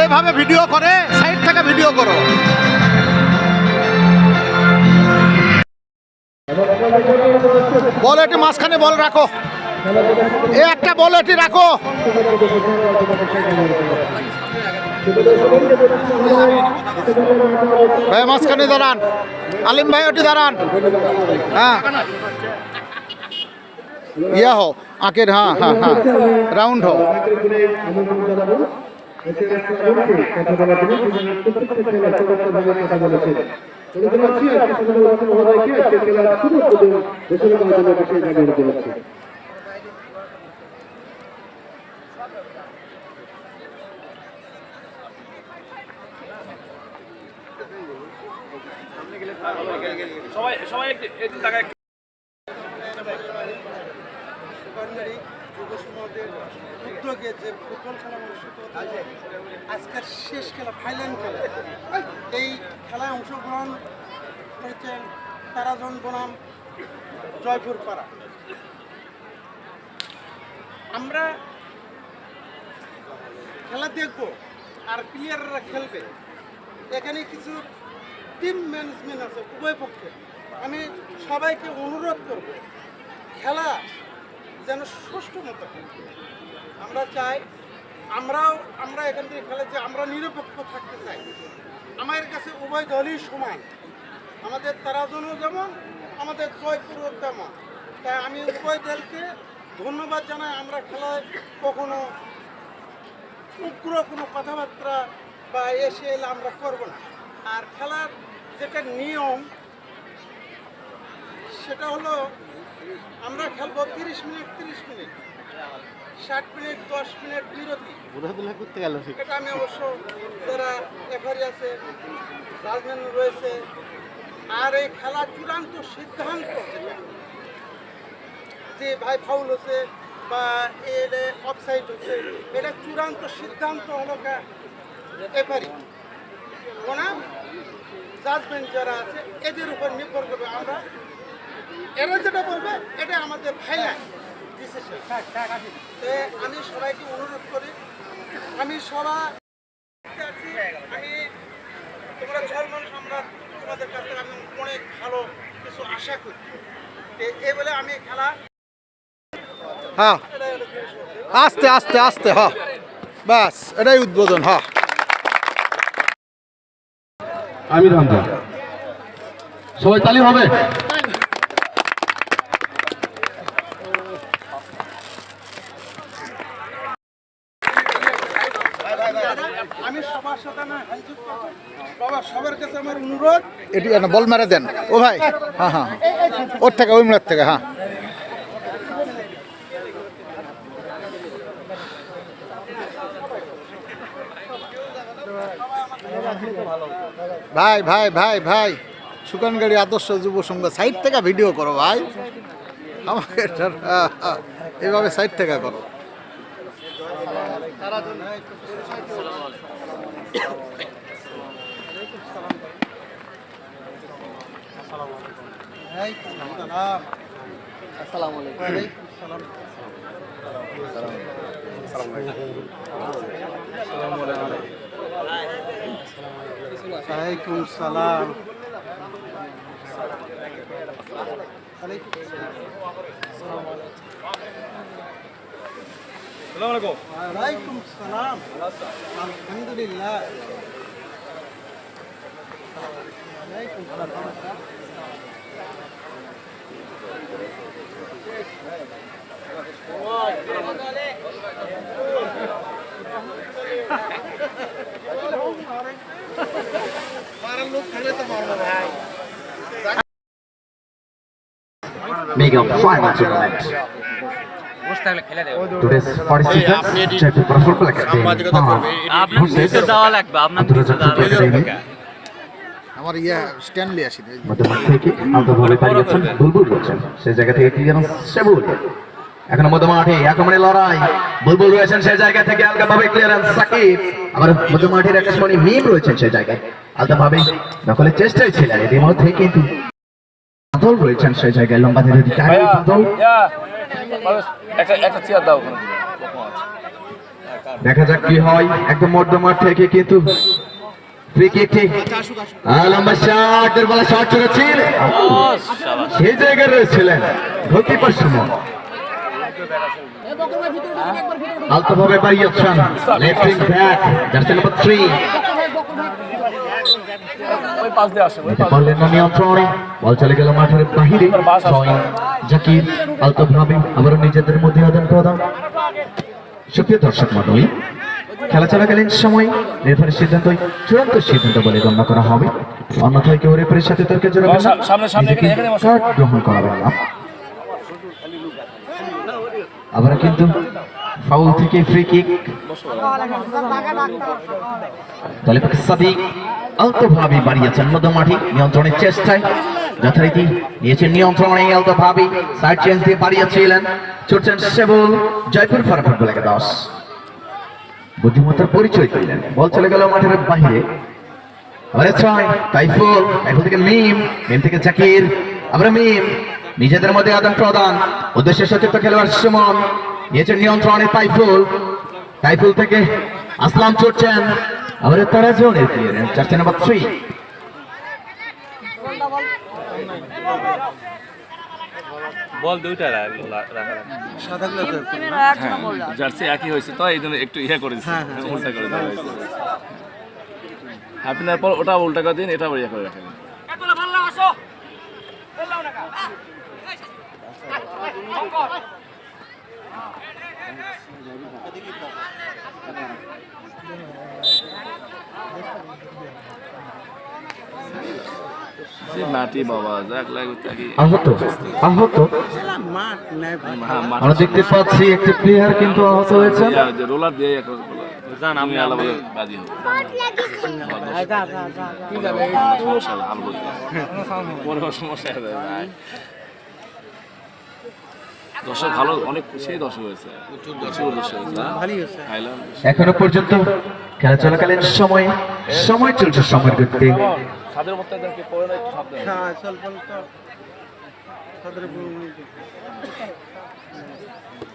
যেভাবে ভিডিও করে সাইড থেকে ভিডিও করো। বল এটি মাঝখানে বল রাখো, এ একটা বল এটি রাখো। ভাই মাঝখানে দাঁড়ান, আলিম ভাই ওটি দাঁড়ান। হ্যাঁ ইয়া হো আঁকের, হ্যাঁ হ্যাঁ হ্যাঁ রাউন্ড হো। সবাই একটু জায়গায় যুব সমাজের উদ্যোগে যে ফুটবল খেলা অনুষ্ঠিত হচ্ছে, আজকের শেষ খেলা ফাইনাল খেলা, এই খেলায় অংশগ্রহণ করেছেন তারাজন বনাম জয়পুর পাড়া। আমরা খেলা দেখব আর প্লেয়াররা খেলবে, এখানে কিছু টিম ম্যানেজমেন্ট আছে উভয় পক্ষে। আমি সবাইকে অনুরোধ করব খেলা যেন সুষ্ঠু মতো হয়। আমরা চাই আমরা এখান থেকে খেলে যে আমরা নিরপেক্ষ থাকতে চাই। আমার কাছে উভয় দলই সমান, আমাদের তারাজনও যেমন আমাদের জয়পুরও তেমন। তাই আমি উভয় দলকে ধন্যবাদ জানাই। আমরা খেলায় কখনো উগ্র কোনো কথাবার্তা বা এসে এলে আমরা করব না। আর খেলার যেটা নিয়ম সেটা হলো আমরা খেলবো 30 মিনিট 60 মিনিট 10 মিনিট বিরতি। এটা আমি অবশ্য যারা রেফারি আছে, জাজমেন্ট রয়েছে, আর এই খেলা চূড়ান্ত সিদ্ধান্ত যে ভাই ফাউল হচ্ছে বা এর অফসাইড হচ্ছে, এটা চূড়ান্ত সিদ্ধান্ত হলো রেফারি বনাম জাজমেন্ট যারা আছে এদের উপর নির্ভর করবে। এরা যেটা বলবে এটা আমাদের ফাইনাল ডিসিশন। আমি সবাইকে অনুরোধ করি, আমি তোমরা জল মানুষ, আমরা তোমাদের কাছ থেকে আমি অনেক ভালো কিছু আশা করি। এই বলে আমি খেলা হ্যাঁ আস্তে আস্তে আস্তে, হ্যাঁ ব্যাস এটাই উদ্বোধন। হ্যাঁ আমির হামজা, সবাই তালি হবে। আমি সবার সাথে বাবা সবার কাছে আমার অনুরোধ, এটি বল মেরে দেন ও ভাই। হ্যাঁ হ্যাঁ ওর থেকে ওই মিনার থেকে। হ্যাঁ ভাই ভাই ভাই ভাই সুকানগাড়ি আদর্শ যুব সংঘ সাইড থেকে ভিডিও করো ভাই, আমাকে এইভাবে সাইড থেকে করো। ওয়ালাইকুম সালাম। ওয়ালাইকুম সালাম। আলহামদুলিল্লাহ। ওয়ালাইকুম সালাম। Mega final tournament. Today's participants, Jaipur Football Academy. আমার ইয়া স্ট্যান্ডলি আসি মধ্যমাঠ থেকে আন্তর্ভাবে দাঁড়িয়েছেন বুলবুল রয়েছেন, সেই জায়গা থেকে ক্লিয়ারেন্স সেবুল। এখন মধ্যমাঠে একেবারে লড়াই, বুলবুল রয়েছেন সেই জায়গা থেকে আলগাভাবে ক্লিয়ারেন্স সাকিব। আবার মধ্যমাঠের আকাশমণি মিম রয়েছেন সেই জায়গায়, আলগাভাবে দখলের চেষ্টায় ছিলেন এর মধ্যে, কিন্তু বাদল রয়েছেন সেই জায়গায়, লম্বা ধরে বাদল একটা চেয়ার দাও। দেখা যাক কি হয়। একদম মধ্যমাঠ থেকে কিন্তু ফ্রি কিকটি লম্বা শট, দুর্বল শট ছুড়েছিল, সেই জায়গায় রয়েছিলেন গোলকিপার সুমন। আলতোভাবে বাড়িয়েছেন লেফট উইং ব্যাক জার্সি নম্বর 3। ওই পাশ দিয়ে আসে, ওই পাশ বলেন না নিয়ন্ত্রণে, বল চলে গেল মাঠের বাহিরে। জয়েন জাকির আলতোভাবে আবার নিজেদের মধ্যে আদান প্রদান। সুপ্রিয় দর্শক মণ্ডলী, খেলা চলাকালীন সময় রেফারির সিদ্ধান্তই চূড়ান্ত সিদ্ধান্ত বলে গণ্য করা হবে। অন্যথায় কেউ রেফারির সাথে তর্কে জড়াবেন না, সামনে নিজেকে এখানে বসো। কার্ড গ্রহণ করাবেন না। আবার কিন্তু ফাউল থেকে ফ্রি কিক। দলের পক্ষে সাদিক আলতোভাবে বাড়িয়েছেন মধ্যমাঠে নিয়ন্ত্রণের চেষ্টায়, যথারীতি নিয়েছেন নিয়ন্ত্রণে আলতোভাবে সাইড চেঞ্জ দিয়ে বাড়িয়েছিলেন, ছুটছেন সেবুল। জয়পুর ফারাক ফুটবল একাদশ বুদ্ধিমত্তার পরিচয় দিলেন। বল চলে গেল মাঠের বাহিরে। আবার ছয় তাইফুল, তাইফুল থেকে মিম, মিম থেকে জাকির, আবার মিম, নিজেদের মধ্যে আদান প্রদান। উদ্দেশ্যে সচেত খেলোয়াড় সুমন, নিয়েছেন নিয়ন্ত্রণে তাইফুল, তাইফুল থেকে আসলাম ছুটছেন, আবার তারা জোনের ক্লিয়ারেন্স জার্সি নম্বর 3। বল দুইটা জার্সি একই হয়েছে তো এই জন্য একটু ইয়ে করেছি, উল্টা করে দেওয়া হয়েছে। আপনার পর ওটা উল্টা করে দিন, এটা আবার ইয়ে করে রাখেন। মাটি বাবা যাক লাগবে কি আহত আহত মাঠ নেই ভাই। আমরা দেখতে পাচ্ছি একটি প্লেয়ার কিন্তু আহত হয়েছেন। রোলার দিয়ে জান আমি আলাদা বাজি হবে সমস্যা হাল বলতে পরে সমস্যা হয়ে যায় ভাই। দর্শক ভালো, অনেক সেই দর্শক হয়েছে, প্রচুর দর্শক হয়েছে, ভালোই হয়েছে। খাইলাম এখনো পর্যন্ত খেলা চলাকালীন সময় চলছে সময়ের গতিতে। ছাদের মধ্যে একদম কি পড়ে না একটু শব্দ হয়। হ্যাঁ চল বল তো সদরে বলুন।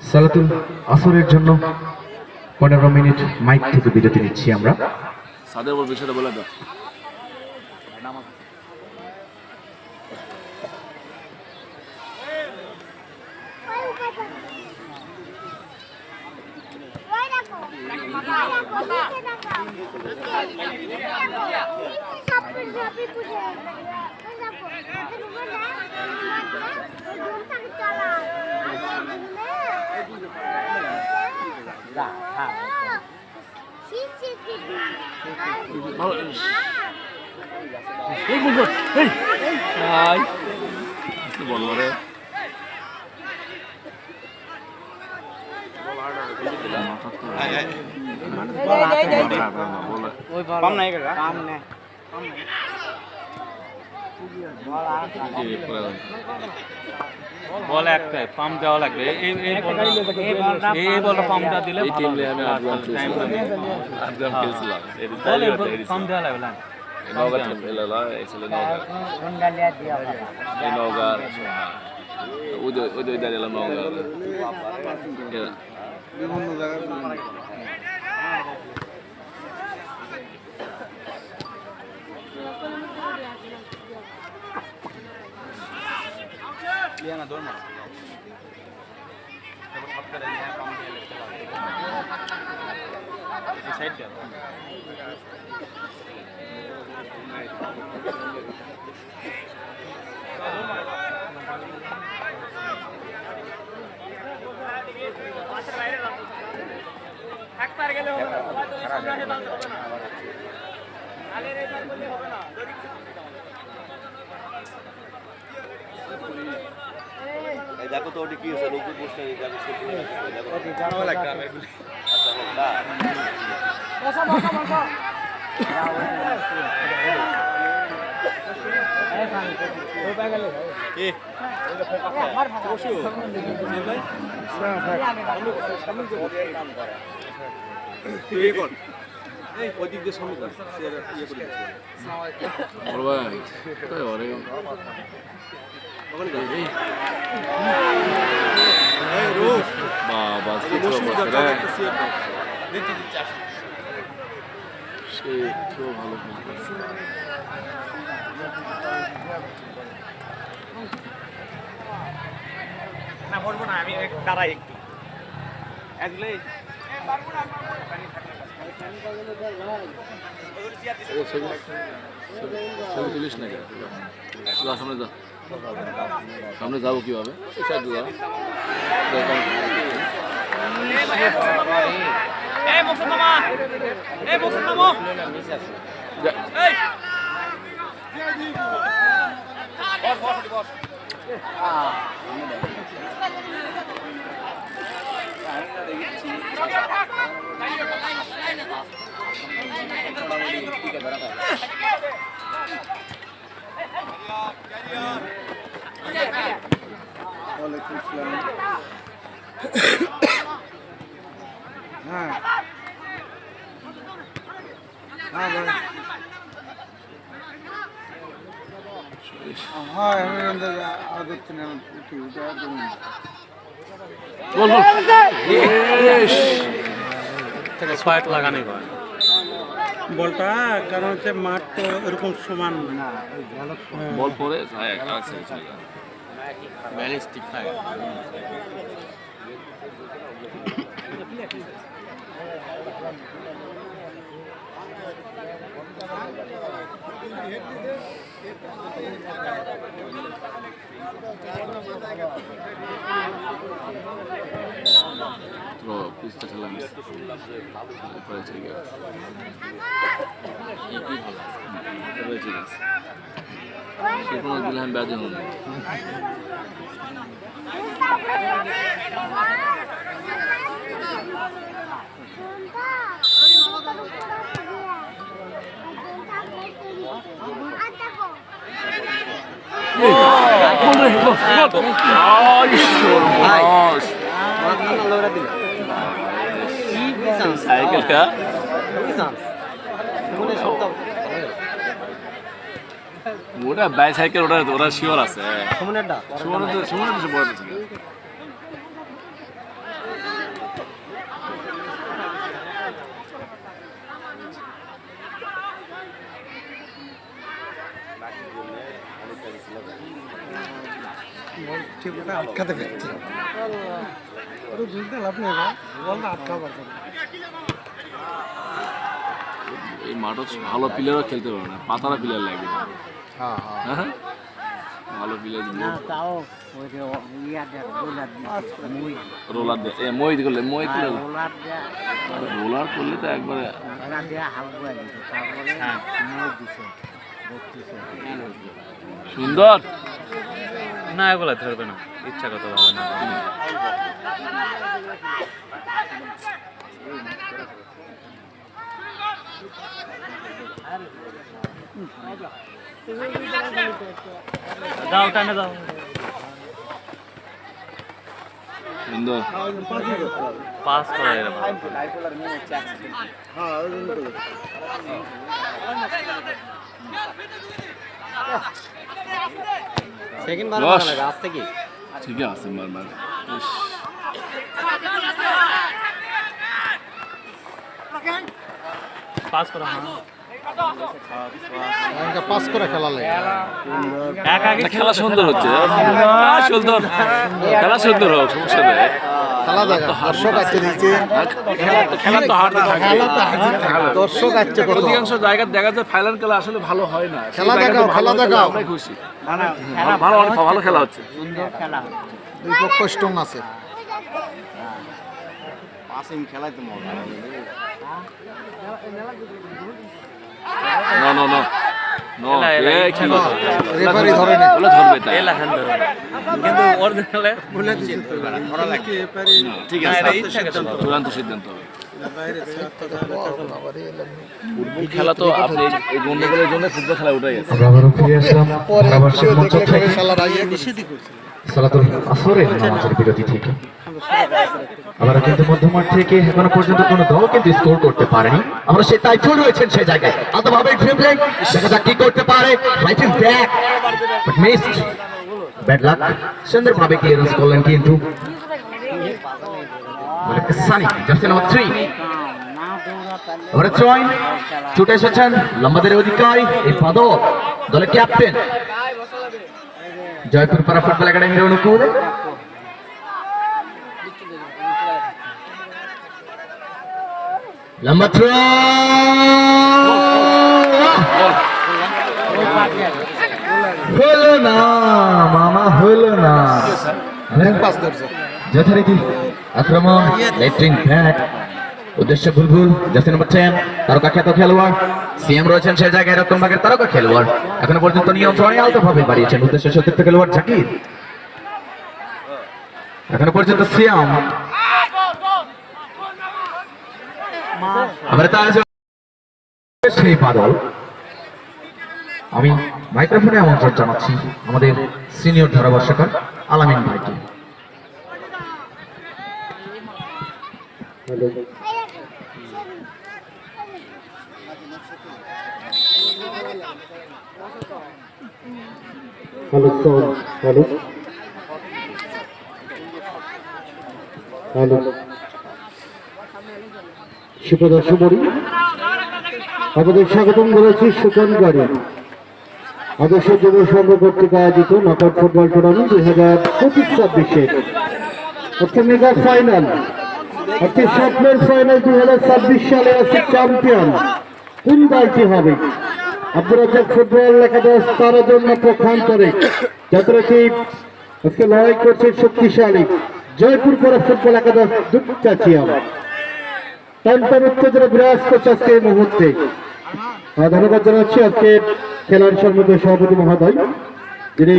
সালাতুল আসরের জন্য 15 মিনিট মাইক থেকে বিরতি নিচ্ছি আমরা। ছাদের উপর বিষয়টা বলে দাও। এই বলবো এই আই বল রে পাম নাই কাকা পাম নাই বল একটাই পাম্প দেওয়া লাগবে। এই বলটা পাম্পটা দিলে এই ভালো টিমে আমি হবে। আটগ্রাম খেলছিলাম পাম্প দেওয়া লাগবে না। নওগাঁ টিম এলালা এসলে নওগাঁ এই নওগাঁ ওই দাঁড়িয়ে নওগাঁ বিভিন্ন জায়গায় দেখো তো ওটি কি হয়েছে লোক পোস্ট ওদিক দিয়ে সামনে ইয়ে করে ভাই তাই ওরে বাবা সে তো ভালো খেলছে। না বলবো না, আমি দাঁড়াই একটু একলে ছবি তুলিস না কেন? যা সামনে যা, সামনে যাবো কিভাবে? এই সাইড যা। ওয়ালাইকুম আসসালাম। হ্যাঁ হ্যাঁ ভাই, হ্যাঁ আমি আদর চিনে উঠি উঠে বল বল। ইস! থেকে ছয়েট লাগানোই হয়। বলটা কারণ হচ্ছে মাঠ তো এরকম সমান না। বল পরে যায় আর ছেড়ে চলে যায়। ব্যালিস্টিক থাকে। তো পিচটা ঠেলা মিস পরে ঠিক আছে। এবারে ঠিক আছে। সে কোনো দিলাম ব্যাজে হল। সাইকেলটা ওটা বাইসাইকেল, ওটা ওরা শিওর আছে। সুমনের বড় ছিল। ঠিকটা আটকাতে পেরেছি, ওটা বুঝতে লাভ নেই ভাই, বল না আটকাও পারবে না। এই মাঠ ভালো প্লেয়ারও খেলতে পারবে না, পাতারা প্লেয়ার লাগবে। হ্যাঁ হ্যাঁ হ্যাঁ ভালো প্লেয়ার রোলার দিয়ে মই করলে মই করলে রোলার করলে তো একবারে সুন্দর। না এগুলো ধরবে না, ইচ্ছা কত ভালো না। যাও টানে যাও। সুন্দর পাস করা এরকম। সেকেন্ড বার বস। লাগে আজ থেকে। ঠিক আছে মার মার। ইস, পাস করা হ্যাঁ। পাস করে খেলা লাগে। এক আগে না, খেলা সুন্দর হচ্ছে। সুন্দর খেলা সুন্দর হোক, সমস্যা নেই। খেলা দেখা দর্শক আছে নিচে, খেলা তো হারতে থাকে। দর্শক আছে কত। অধিকাংশ জায়গায় দেখা যায় ফাইনাল খেলা আসলে ভালো হয় না। খেলা দেখাও, খেলা দেখাও। আমরাই খুশি। ভালো অনেক ভালো খেলা হচ্ছে। দুই পক্ষ স্ট্রং আছে। নো নো নো নো, এলা, এ কি কথা? রেফারি ধরে না। ওগুলো ধরবে তাই। এই লেখান ধরবে না। কিন্তু অরিজিনালে বলে দিচ্ছি তো ধরা লাগে এপারে ঠিক না, আছে, এটা ইচ্ছা করে ধরবে। চূড়ান্ত সিদ্ধান্ত হবে। বাইরে সাতটা ফুটবল খেলা তো আপনি এই গন্ডগোলের জন্য ফুটবল খেলা উঠে গেছে। আমরা আবারও ফিরে আসলাম পরে আবাসিক মঞ্চ দেখলে থেকে খেলার আগে নিষেধই করছে। সালাতুল আসরের নামাজের বিরতি থেকে আবার কিন্তু মধ্যমাঠ থেকে এখনো পর্যন্ত কোনো দল কিন্তু স্কোর করতে পারেনি। আমরা সেই টাইফুল রয়েছেন সেই জায়গায় আলাদাভাবে ড্রিবলিং দেখা যাক কি করতে পারে। Writing back but missed, bad luck. সুন্দরভাবে ক্লিয়ারেন্স করলেন কিন্তু সানি জার্সি নাম্বার 3 এবারে জয়েন ছুটে এসেছেন লম্বাদের অধিকারী এই পদক দলের ক্যাপ্টেন জয়পুর পাড়া ফুটবল একাডেমির অনুকূল লম্বা থ্রো হলো না মামা হলো না পাস ধরছে যথারীতি আক্রমণ লেফটিং ব্যাট উদ্দেশ্য বুলবুল জার্সি নম্বর 10 তারকা খ্যাত খেলোয়াড় সিএম রয়েছেন সেই জায়গায় এরকম ভাগের তারকা খেলোয়াড় এখনো পর্যন্ত নিয়ন্ত্রণে আলতোভাবে বাড়িয়েছেন উদ্দেশ্য সতীর্থ খেলোয়াড় জাকির এখনো পর্যন্ত সিএম আবার তার সেই বাদল আমি মাইক্রোফোনে আমন্ত্রণ জানাচ্ছি আমাদের সিনিয়র ধারাভাষ্যকার আলামিন ভাইকে হ্যালো স্যার হ্যালো হ্যালো সুপ্রদর্শনী আপনাদের স্বাগতম জানাচ্ছি সুকান গাড়ি আদর্শ যুব সংঘ কর্তৃক আয়োজিত নকআউট ফুটবল টুর্নামেন্ট 2025-26 আজকে মেগা ফাইনাল আজকে স্বপ্নের ফাইনাল 2026 সালে আজকে চ্যাম্পিয়ন কোন দলটি হবে আব্দুর রাজ্জাক ফুটবল একাদশ তার জন্য পক্ষান্তরে যাত্রাটি আজকে লড়াই করছে শক্তিশালী জয়পুর পাড়া ফুটবল একাদশ দুপচাচিয়া টানটান উত্তেজনা বিরাজ করছে আজকে এই মুহূর্তে ধন্যবাদ জানাচ্ছি আজকে খেলার সম্মুখে সভাপতি মহোদয় যিনি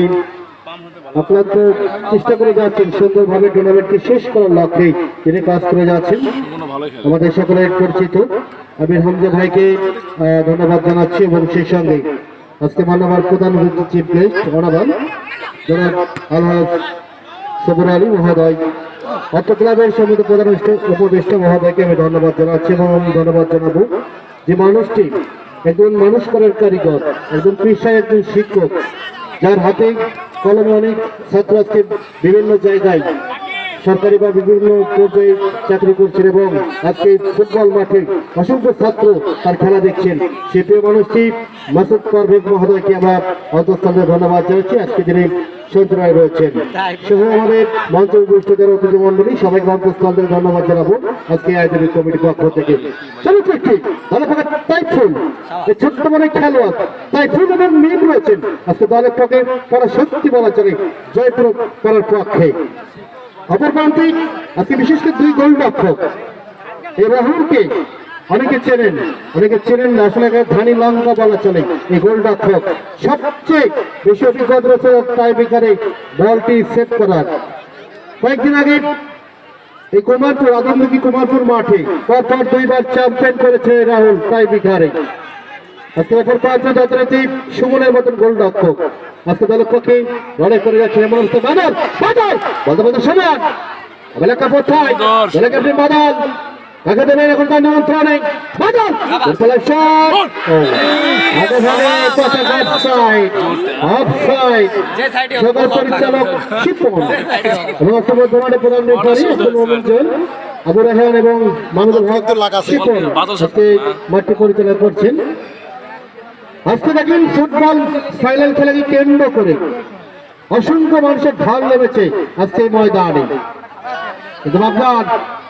আপনার তো চেষ্টা করে যাচ্ছেন সুন্দরভাবে টুর্নামেন্টকে শেষ করার লক্ষ্যে তিনি কাজ করে যাচ্ছেন আমাদের সকলের পরিচিত আমির হামজা ভাইকে ধন্যবাদ জানাচ্ছি এবং সেই সঙ্গে আজকে মান্যবর প্রধান অতিথি চিফ গেস্ট অনাবান জনাব আলহাজ সবুর আলী মহোদয় অর্থ ক্লাবের সমিতি প্রধান উপদেষ্টা মহোদয়কে আমি ধন্যবাদ জানাচ্ছি এবং ধন্যবাদ জানাবো যে মানুষটি একজন মানুষ করার কারিগর একজন পেশায় একজন শিক্ষক যার হাতে কলমে অনেক ছাত্র আজকে বিভিন্ন জায়গায় সরকারি বা বিভিন্ন পর্যায়ে চাকরি করছেন এবং আজকে ফুটবল মাঠে অসংখ্য ছাত্র তার খেলা দেখছেন সে প্রিয় মানুষটি মাসুদ পারভেজ মহোদয়কে আমরা অন্তঃস্থলে ধন্যবাদ জানাচ্ছি আজকে যিনি সঞ্চালনায় রয়েছেন সহ আমাদের মঞ্চ উপস্থিত যারা অতিথি মন্ডলী সবাইকে অন্তঃস্থলে ধন্যবাদ জানাবো আজকে আয়োজনের কমিটির পক্ষ থেকে ছোট্ট মানে খেলোয়াড় তাইফুল এবং মিম রয়েছেন আজকে দলের পক্ষে তারা সত্যি বলা চলে জয়পুর করার পক্ষে অপর প্রান্তে আজকে বিশেষ করে দুই গোলরক্ষক এই রাহুলকে অনেকে চেনেন না আসলে ধানি লঙ্কা বলা চলে এই গোলরক্ষক সবচেয়ে বেশি অভিজ্ঞতা রয়েছে টাই ব্রেকারে বলটি সেট করার কয়েকদিন আগে এই কুমারপুর আদিমুখী কুমারপুর মাঠে পরপর দুইবার চ্যাম্পিয়ন করেছে রাহুল টাই ব্রেকারে আজকে অপর প্রান্তে যাত্রাতে সুমনের মতন গোলরক্ষক আজকে দলের পক্ষে লড়াই করে যাচ্ছে এমন অবস্থা বাদল বলতে বলতে সমান এলাকা কোথায় এলাকা বাদল আগে দেবেন এখন তার নিয়ন্ত্রণে বাদল সদর পরিচালক শিপন এবং বর্তমানে প্রধান রেফারি আবু রায়হান এবং মাহমুদুল হক শিপন আজকে মাঠটি পরিচালনা করছেন আজকে দেখলেন ফুটবল ফাইনাল খেলাকে কেন্দ্র করে অসংখ্য মানুষের ঢাল নেমেছে আজকে এই ময়দানে কিন্তু আপনার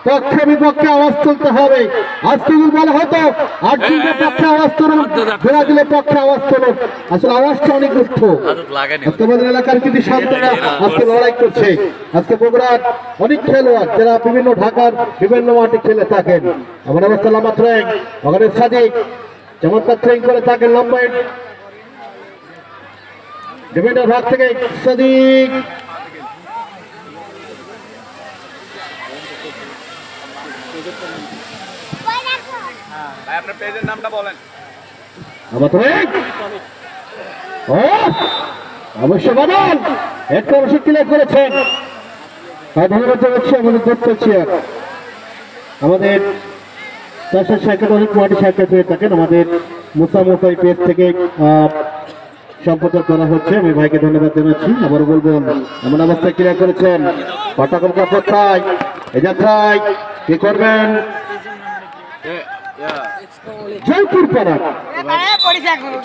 পক্ষে বিপক্ষে আওয়াজ তুলতে হবে আজকে যদি বলা হতো আর্জেন্টিনার পক্ষে আওয়াজ তুলুন ব্রাজিলের পক্ষে আওয়াজ তুলুন আসলে আওয়াজটা অনেক উচ্চ আজকে আমাদের এলাকার কিন্তু শান্তরা আজকে লড়াই করছে আজকে বগুড়ার অনেক খেলোয়াড় যারা বিভিন্ন ঢাকার বিভিন্ন মাঠে খেলে থাকেন আমার অবস্থা লম্বা ট্রেন ওখানে সাদিক চমৎকার ট্রেন করে থাকেন লম্বা ডিফেন্ডার ভাগ থেকে সাদিক আপনার পেজের নামটা বলেন অবশ্য বাদল একটা অবশ্য ক্লিয়ার করেছেন ধন্যবাদ জানাচ্ছি আমাদের দত্ত চেয়ার আমাদের তার সাথে সাক্ষাৎ অনেক মাটি সাক্ষাৎ হয়ে থাকেন আমাদের মোসামোসাই পেজ থেকে সম্প্রচার করা হচ্ছে আমি ভাইকে ধন্যবাদ জানাচ্ছি আবারও বলবো এমন অবস্থায় ক্লিয়ার করেছেন পাঠাকল কাপড় এ যাত্রায় কি করবেন জয়পুর পাড়া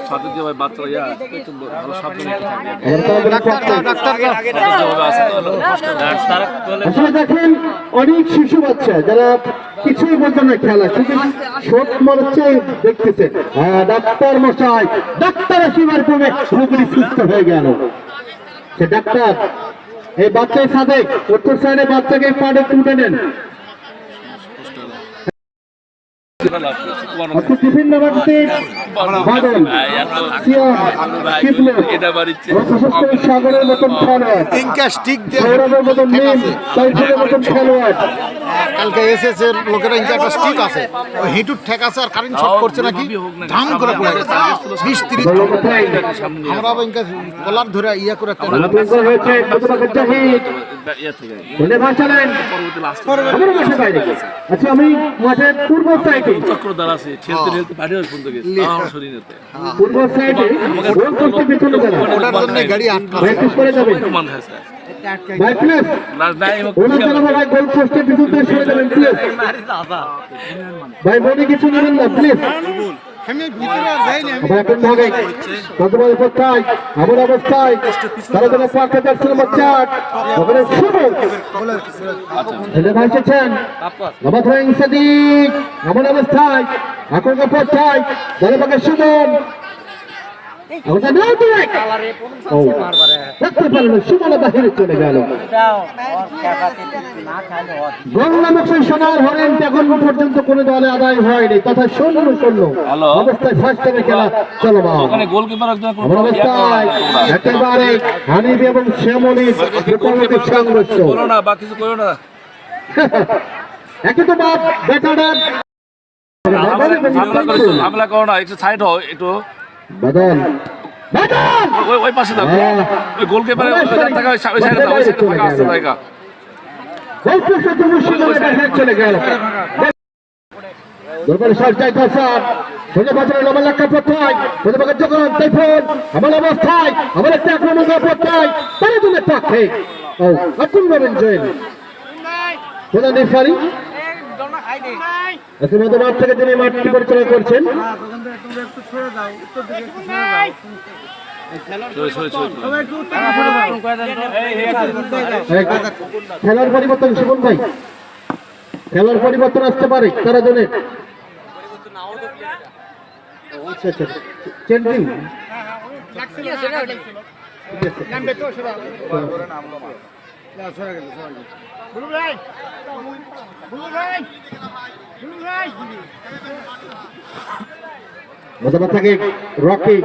সাথে যে ভাই বাচ্চারা একটু ভালো সাবধানে থাকবে আসলে দেখেন অনেক শিশু বাচ্চা যারা কিছুই বলতে না খেলা শুধু শোট মারছে দেখতেছেন। ডাক্তার মশাই, ডাক্তার আসিবার পূর্বে রোগী সুস্থ হয়ে গেল। সে ডাক্তার এই বাচ্চার সাথে উত্তর সাইডে বাচ্চাকে পাড়ে তুলে নেন। আজকে বিভিন্ন বাড়িতে বাদল, সিয়ন, শিবলু, সাগরের মতন খেলোয়াড়, ইনকা স্টিক দিয়ে সৌরভের মতন মিম, সাইফুলের মতন খেলোয়াড়। কালকে এসএস এর লোকেরা ইনকা একটা স্টিক আছে, ওই হিটুর ঠেক আছে আর কারেন্ট শর্ট করছে নাকি ধাম করে পড়ে গেছে 20-30। আমরা আবার ইনকা কলার ধরে ইয়া করে একটা আলোচনা হয়েছে মোতাবাক জাহিদ, বলে ভাষালেন আমার বাসা বাইরে। আচ্ছা আমি মাঠের পূর্ব সাইডে চক্রধার আছে ঠেলতে ঠেলতে বাড়ি পর্যন্ত গেছে আমার শরীরেতে পূর্ব সাইডে গোল করতে পেছনে যারা ওটার জন্য গাড়ি আটকা প্র্যাকটিস করে যাবেন। মান খাইছে ভাই প্লিজ না নাই ওনার জন্য ভাই গোল পোস্টের বিরুদ্ধে সরে যাবেন প্লিজ। ভাই মনে কিছু নেবেন না প্লিজ। আমি ভিতরে যাইনি, আমি আবার এখন ভাগে কতবার কোথায় এমন অবস্থায় তারা যেন পাখা যাচ্ছিল বাচ্চাট ওখানে শুভ এটা ভাসছেন নবাব রহিম সাদিক এমন অবস্থায় এখন পড়ছায় দলে পাকে শুভম ওটা নাও দিয়ে দেখতে পারলো সুমন বাহিরে চলে গেল। গোল নামক সেই সোনার হরেন এখন পর্যন্ত কোনো দলে আদায় হয়নি তথা শূন্য অবস্থায় ফার্স্ট টাইমে খেলা চলমান। ওখানে গোলকিপার একজন এমন অবস্থায় একেবারে হানিফ এবং শ্যামলীর বিপরীতে সংঘর্ষ। করো না বা কিছু করো না একে তো বাপ বেটারা হামলা করো না একটু সাইড হও একটু বদল ওই পাশে দাও ওই গোলকিপারের টাকা ওই সাইডে দাও ওই সাইডে ফাঁকা আছে জায়গা চলে গেল দরবারে সরকার কাসার সঙ্গে বাজারে লম্বা লাক্কা পড়তায় প্রতিপক্ষের যখন টাইফুন আমার অবস্থায় আমার একটা আক্রমণ পড়তায় তারা জন্য পক্ষে ও আব্দুল মোমিন জৈন প্রধান রেফারি আজকে মধ্যমাঠ থেকে তিনি মাঠটি পরিচালনা করছেন। খেলার পরিবর্তন শিবন ভাই, খেলার পরিবর্তন আসতে পারে তারা জন্য। আচ্ছা আচ্ছা চেঞ্জিং মতামত থাকে রকি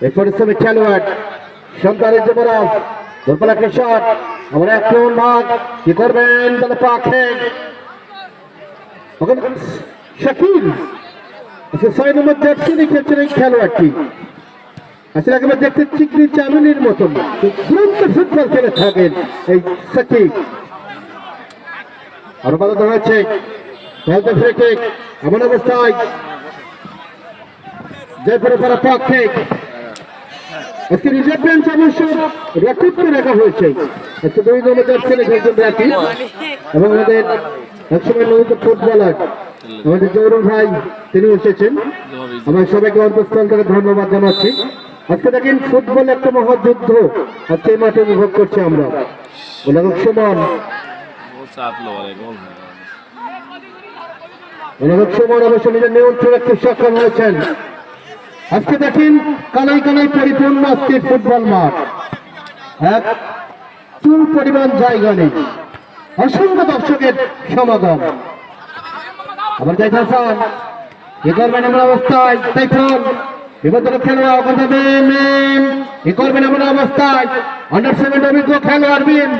এই পরিশ্রমী খেলোয়াড় সন্তানের যুবরাজ দুর্বল একটা শট আমরা এখন ভাগ কি করবেন তাহলে পাখে শাকিল আচ্ছা 6 নম্বর জার্সি খেলছেন এই খেলোয়াড়টি। আসলে একেবারে দেখতে চিকনি চামিনের মতন দুরন্ত ফুটবল খেলে থাকেন এই শাকিল। আরো বাধা দেওয়া হচ্ছে খেলতে ফ্রি কিক এমন অবস্থায় জয়পুরের পাড়া পক্ষে আজকে রিজার্ভ বেঞ্চ অবশ্য রেকর্ড করে রাখা হয়েছে। আজকে 2 নম্বর জার্সি খেলছেন রাকিব এবং আমাদের একসময় নবীন ফুটবলার আমাদের জৌরুল ভাই তিনি এসেছেন। আমরা সবাইকে অন্তঃস্থল থেকে ধন্যবাদ জানাচ্ছি। আজকে দেখেন ফুটবল একটা মহাযুদ্ধ আজকে এই মাঠে উপভোগ করছি আমরা। ওনার সমান ওনার সমান অবশ্য নিজের নিয়ন্ত্রণ রাখতে সক্ষম হয়েছেন। আজকে দেখেন কানাই কানাই পরিপূর্ণ আজকে ফুটবল মাঠ, এক চুল পরিমাণ জায়গা নেই, অসংখ্য দর্শকের সমাগম। আবার যাইতে হাসান এ করবেন এমন অবস্থায় তাইফুন বিপদের খেলোয়াড় করবে মিম এ করবেন এমন অবস্থায় আন্ডার 7 অভিজ্ঞ খেলোয়াড় মিম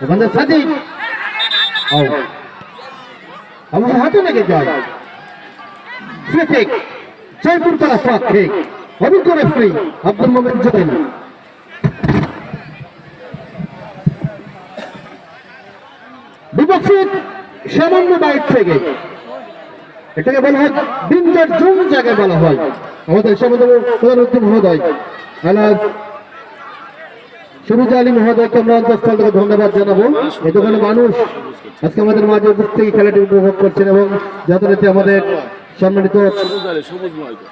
ওখানে সাদিক আমার হাতে লেগে যায় ফ্রি কিক জয়পুর পাড়া পক্ষে অভিজ্ঞ রেফারি আব্দুল মোমিন জৈন। বিপক্ষের সামান্য বাইক থেকে এটাকে বলা হয় ডেঞ্জার জোন জায়গায় বলা হয়। আমাদের সমাজের প্রধানমন্ত্রী মহোদয় আলাজ সুরুজ আলী মহোদয়কে আমরা অন্তঃস্থল থেকে ধন্যবাদ জানাবো। এই দোকানে মানুষ আজকে আমাদের মাঝে উপস্থিত থেকে খেলাটি উপভোগ করছেন এবং যথারীতি আমাদের সম্মানিত সবুজ আলে সবুজ নয় তো।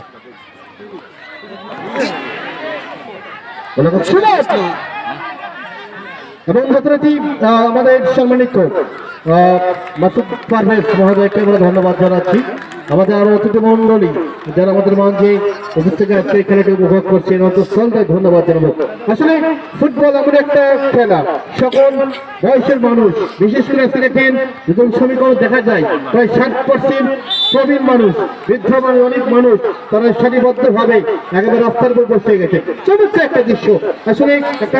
এবং যথারীতি আমাদের সম্মানিত মাসুদ পারভেজ মহোদয়কে আমরা ধন্যবাদ জানাচ্ছি। আমাদের আরো অতিথি মন্ডলী যারা আমাদের মাঝে উপস্থিত আজকে এই খেলাটি উপভোগ করছেন অন্তঃস্থলটাই ধন্যবাদ জানাবো। আসলে ফুটবল এমন একটা খেলা, সকল বয়সের মানুষ, বিশেষ করে আজকে দেখেন নতুন সমীকরণ দেখা যায় প্রায় 60% প্রবীণ মানুষ, বৃদ্ধ মানুষ, অনেক মানুষ তারা সারিবদ্ধভাবে একেবারে রাস্তার উপর বসে গেছে। চমৎকার একটা দৃশ্য, আসলে একটা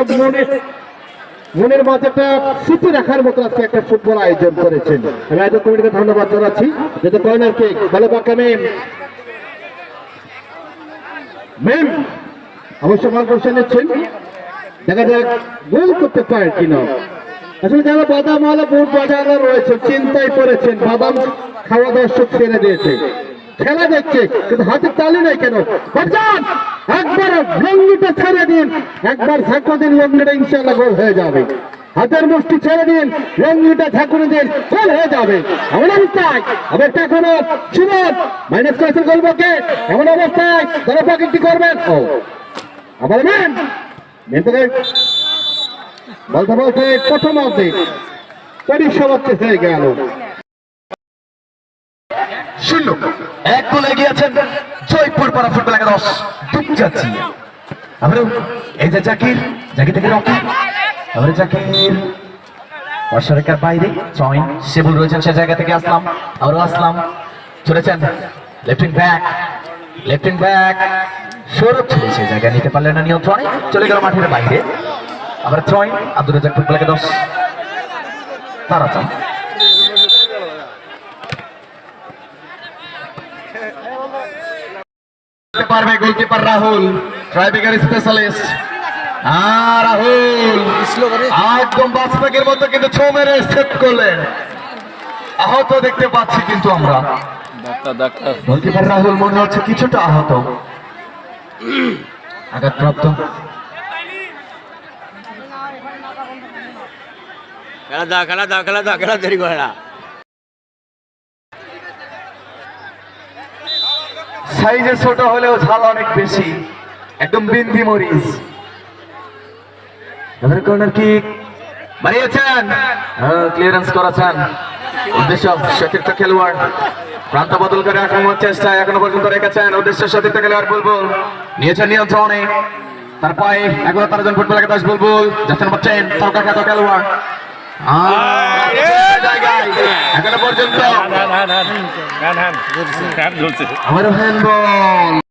মনের মাঝে একটা স্মৃতি রাখার মতো আজকে একটা ফুটবল আয়োজন করেছেন। আমি আয়োজক কমিটিকে ধন্যবাদ জানাচ্ছি। যেটা কর্নার কেক ভালো পাকা মেম অবশ্য মার্গদর্শন নিচ্ছেন, দেখা যাক গোল করতে পারে কিনা। আসলে যারা বাদাম আলা বোর্ড বাজারে রয়েছে চিন্তায় পড়েছেন, বাদাম খাওয়া দর্শক ছেড়ে দিয়েছে, খেলা দেখছে কিন্তু হাতে তালি নাই কেন? একবার লঙ্গিটা ছেড়ে দিন, একবার ঝাঁকো দিন, লঙ্গিটা ইনশাল্লাহ গোল হয়ে যাবে। হাতের মুষ্টি ছেড়ে দিন, লঙ্গিটা ঝাঁকুনি দিন, গোল হয়ে যাবে। এমন অবস্থায় আবার এখনো সুরত মাইনাস করেছেন গোলবকে। এমন অবস্থায় তারা পাকে কি করবেন? ও আবার মেন বলতে বলতে প্রথম অর্ধে পরিসমাপ্তি হয়ে গেল। শূন্য এক গোলে এগিয়েছেন জয়পুর পাড়া ফুটবল একাদশ দুপচাচি। আবার এই যে জাকির থেকে রকি, আবার জাকির বর্ষারেখার বাইরে জয়েন সেবুল রয়েছেন, সে জায়গা থেকে আসলাম, আবারও আসলাম চলেছেন লেফট ব্যাক সৌরভ ছিল, সেই জায়গা নিতে পারলেন না, নিয়ন্ত্রণে চলে গেল মাঠের বাইরে। আবার জয়েন আব্দুল রাজ্জাক ফুটবল একাদশ তারা চান পারবে goalkeeper Rahul, tiebreaker specialist. Rahul একদম বাজপাকের মতো কিন্তু ছো মেরে সেট করলেন। আহত দেখতে পাচ্ছি কিন্তু আমরা, ডাক্তার গোলকিপার রাহুল মনে হচ্ছে কিছুটা আহত, আঘাতপ্রাপ্ত। খেলা দাও দেরি করে না। সাইজে ছোট হলেও ঝাল অনেক বেশি, একদম বিন্দি মরিচ। এবার কর্নার কিক বাড়িয়েছেন, ক্লিয়ারেন্স করেছেন, উদ্দেশ্য সতীর্থ খেলোয়াড় প্রান্ত বদল করে আক্রমণের চেষ্টায় এখনো পর্যন্ত রেখেছেন, উদ্দেশ্য সতীর্থ খেলোয়াড় বুলবুল নিয়েছেন নিয়ন্ত্রণে, তার পায়ে এখনো 13 জন ফুটবল একাদশ বুলবুল যাচ্ছেন নম্বর 10 তারকা খ্যাত খেলোয়াড়। এখনো পর্যন্ত আমারও হ্যান্ডবল।